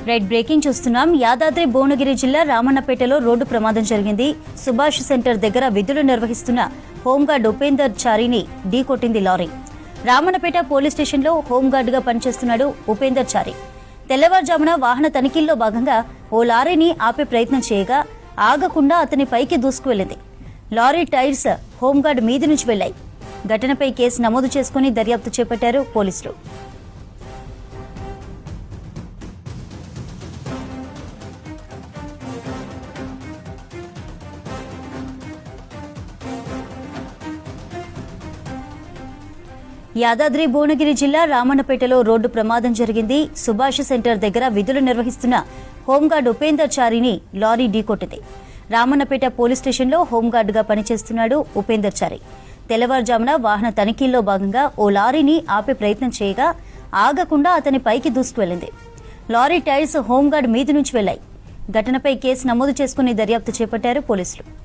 Right breaking చూస్తున్నాం. యాదాద్రి భువనగిరి జిల్లా రామన్నపేటలో road ప్రమాదం జరిగింది. సుభాష్ సెంటర్ దగ్గర విధులు నిర్వహిస్తున్న హోంగార్డ్ ఉపేందర్ చారిని ఢీకొట్టింది లారీ. రామన్నపేట పోలీస్ స్టేషన్లో హోంగార్డుగా పనిచేస్తున్నాడు ఉపేందర్ చారి. తెల్లవారుజామున వాహన తనిఖీల్లో భాగంగా ఓ లారీని ఆపే ప్రయత్నం చేయగా ఆగకుండా అతని పైకి దూసుకువెళ్లింది. లారీ టైర్స్ హోంగార్డ్ మీది నుంచి వెళ్లాయి. ఘటనపై కేసు నమోదు చేసుకుని దర్యాప్తు చేపట్టారు పోలీసులు. యాదాద్రి భువనగిరి జిల్లా రామన్నపేటలో రోడ్డు ప్రమాదం జరిగింది. సుభాష్ సెంటర్ దగ్గర విధులు నిర్వహిస్తున్న హోంగార్డ్ ఉపేందర్ చారిని లారీ ఢీకొట్టింది. రామన్నపేట పోలీస్ స్టేషన్లో హోంగార్డుగా పనిచేస్తున్నాడు ఉపేందర్ చారి. తెల్లవారుజామున వాహన తనిఖీల్లో భాగంగా ఓ లారీని ఆపే ప్రయత్నం చేయగా ఆగకుండా అతని పైకి దూసుకువెళ్లింది. లారీ టైర్స్ హోంగార్డ్ మీది నుంచి వెళ్లాయి. ఘటనపై కేసు నమోదు చేసుకుని దర్యాప్తు చేపట్టారు పోలీసులు.